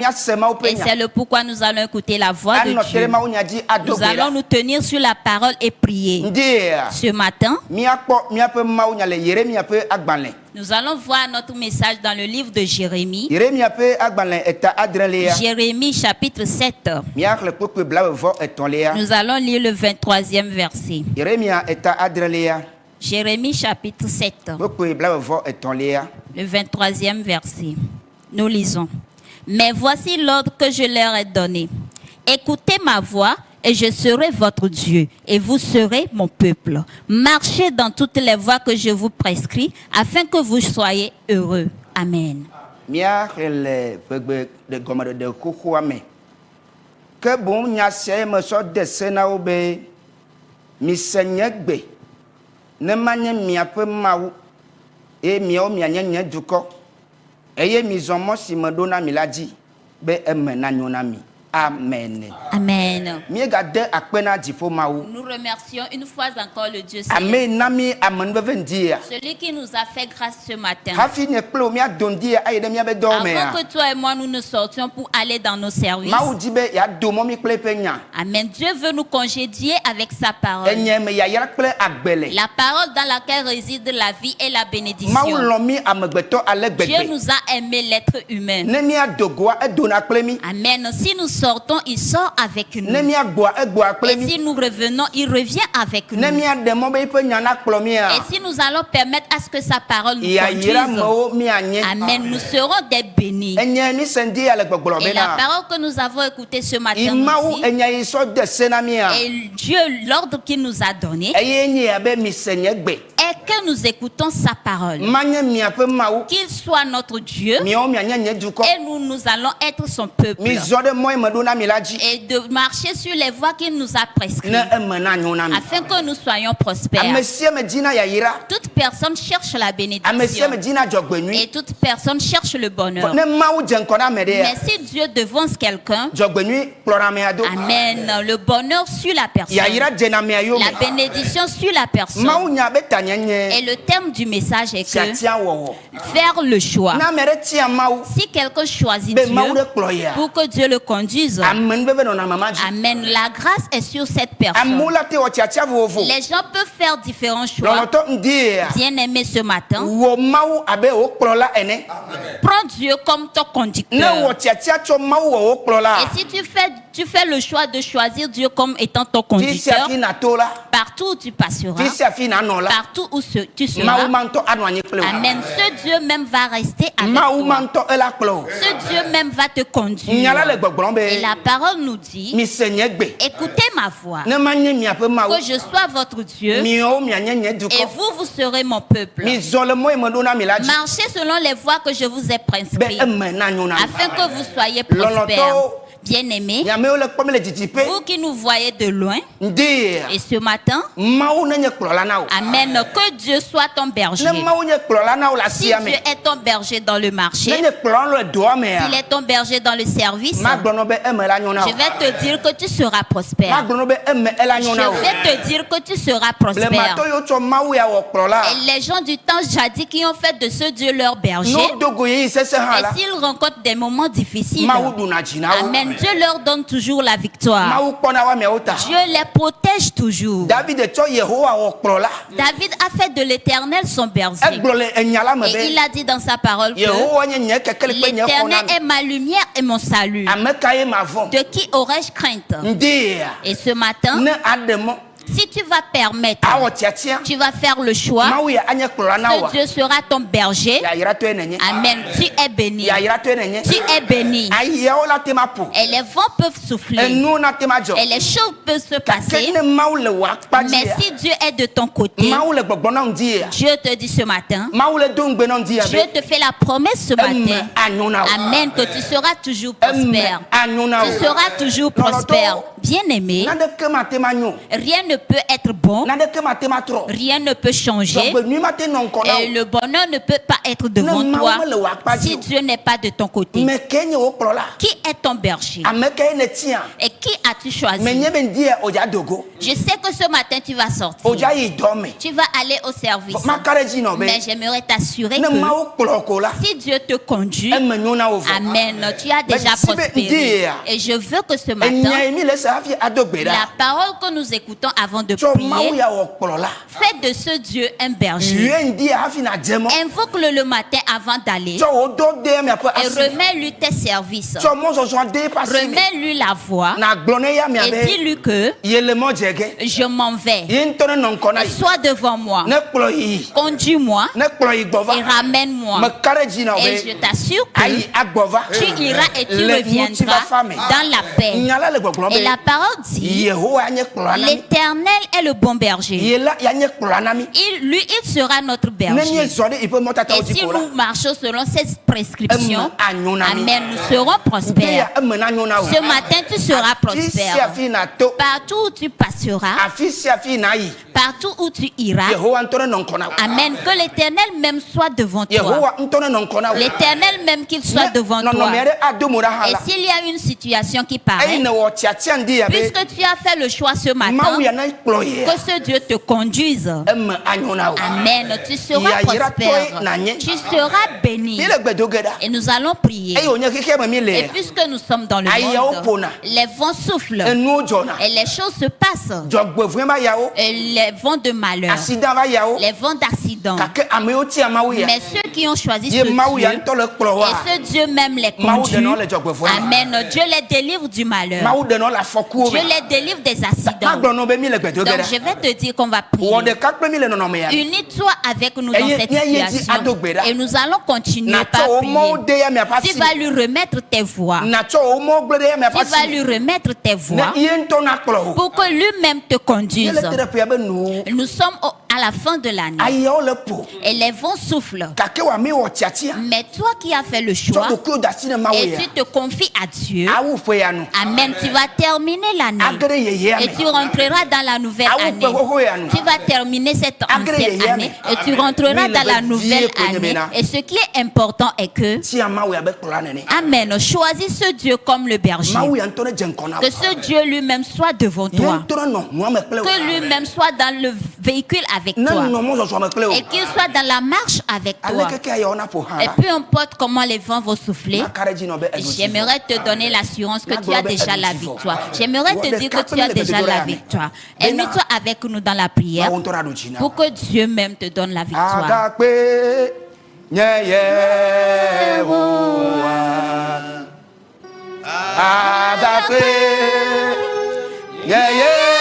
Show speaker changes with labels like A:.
A: Et c'est le pourquoi nous allons écouter la voix de Dieu. Nous allons nous tenir sur la parole et prier. Ce matin, nous allons voir notre message dans le livre de Jérémie. Jérémie chapitre 7. Nous allons lire le 23e verset. Jérémie chapitre 7. Le 23e verset. Nous lisons. Mais voici l'ordre que je leur ai donné. Écoutez ma voix et je serai votre Dieu et vous serez mon peuple. Marchez dans toutes les voies que je vous prescris afin que vous soyez heureux. Amen.
B: Que bon nyase me so de sena obe mi senyegbe ne manye miape mawu e miao mianye duko eye mi zomo si me dona mi laji be emena nyona mi. Amen.
A: Amen.
B: Nous
A: remercions une fois encore le Dieu
B: Amen.
A: Celui qui nous a fait grâce ce matin.
B: Avant
A: que toi et moi nous ne sortions pour aller dans nos services. Amen. Dieu veut nous congédier avec sa parole. La parole dans laquelle réside la vie et la bénédiction. Dieu nous a aimé l'être humain. Amen. Si nous sortons, il sort avec nous. Et si nous revenons, il revient avec nous. Et si nous allons permettre à ce que sa parole nous conduise, amen, nous serons des bénis. Et la parole que nous avons écoutée ce matin nous dit, et Dieu, l'ordre qu'il nous a donné, est que nous écoutons sa parole. Qu'il soit notre Dieu et nous allons être son peuple. Et de marcher sur les voies qu'il nous a prescrites afin que nous soyons prospères. Toute personne cherche la bénédiction et toute personne cherche le bonheur. Mais si Dieu devance quelqu'un, amen, le bonheur sur la personne, la bénédiction sur la personne. Et le thème du message est que faire le choix. Si quelqu'un choisit Dieu pour que Dieu le conduise, amen, la grâce est sur cette personne. Les gens peuvent faire différents choix. Bien aimé ce matin, prends Dieu comme ton conducteur. Et si tu fais le choix de choisir Dieu comme étant ton conducteur, partout où tu passeras, partout où tu seras, amen, ce Dieu même va rester avec toi. Ce Dieu même va te conduire. Et la parole nous dit, écoutez ma voix, que je sois votre Dieu, et vous serez mon peuple. Marchez selon les voies que je vous ai prescrites, afin que vous soyez prospères. Bien-aimés, vous qui nous voyez de loin, et ce matin, amen, que Dieu soit ton berger. Si Dieu est ton berger dans le marché, s'il est ton berger dans le service, je vais te dire que tu seras prospère. Je vais te dire que tu seras prospère. Et les gens du temps jadis qui ont fait de ce Dieu leur berger, et s'ils rencontrent des moments difficiles, amen, Dieu leur donne toujours la victoire. Dieu les protège toujours. David a fait de l'Éternel son berger. Et il a dit dans sa parole que l'Éternel est ma lumière et mon salut. De qui aurais-je crainte? Et ce matin, si tu vas permettre, tu vas faire le choix que Dieu sera ton berger. Amen. Tu es béni. Tu es béni. Et les vents peuvent souffler. Et les choses peuvent se passer. Mais si Dieu est de ton côté, Dieu te dit ce matin, Dieu te fait la promesse ce matin. Amen. Que tu seras toujours prospère. Tu seras toujours prospère. Bien-aimé, rien ne peut être bon, rien ne peut changer, et le bonheur ne peut pas être devant toi si Dieu n'est pas de ton côté. Qui est ton berger? Et qui as-tu choisi? Je sais que ce matin tu vas sortir, tu vas aller au service, mais j'aimerais t'assurer que si Dieu te conduit, amen, tu as déjà prospéré. Et je veux que ce matin, la parole que nous écoutons avant de prier, fais de ce Dieu un berger. Invoque-le le matin avant d'aller et remets-lui tes services. Remets-lui la voix et dis-lui que je m'en vais. Sois devant moi, conduis-moi et ramène-moi. Et je t'assure que tu iras et tu reviendras dans la paix. Et la parole dit, l'Éternel est le bon berger. Il sera notre berger. Et si nous marchons selon ses prescriptions, amen, nous serons prospères. Ce matin, tu seras prospère. Partout où tu passeras, partout où tu iras, amen, que l'Éternel même soit devant toi. L'Éternel même qu'il soit devant toi. Et s'il y a une situation qui paraît, puisque tu as fait le choix ce matin, que ce Dieu te conduise. Amen. Tu seras prospère. Tu seras béni. Et nous allons prier. Et puisque nous sommes dans le monde, les vents soufflent. Et les choses se passent. Et les vents de malheur. Les vents d'accident. Mais ceux qui ont choisi ce Dieu, et ce Dieu même les conduit. Amen. Dieu les délivre du malheur. Dieu les délivre des accidents. Donc je vais te dire qu'on va prier. Unis-toi avec nous dans cette situation. Et nous allons continuer par prier. Tu vas lui remettre tes voix. Tu vas lui remettre tes voix pour que lui-même te conduise. Nous sommes à la fin de l'année. Et les vents soufflent. Mais toi qui as fait le choix et tu te confies à Dieu, amen, tu vas terminer l'année et tu rentreras dans la nouvelle année. Tu vas terminer cette ancienne année et tu rentreras dans la nouvelle année. Et ce qui est important est que, amen, choisis ce Dieu comme le berger. Que ce Dieu lui-même soit devant toi. Que lui-même soit dans le véhicule avec toi. Et qu'il soit dans la marche avec toi. Et peu importe comment les vents vont souffler, j'aimerais te donner l'assurance que tu as déjà la victoire. J'aimerais te dire que tu as déjà la victoire. Unis-toi avec nous dans la prière pour que Dieu même te donne la victoire.
B: Yeah, yeah.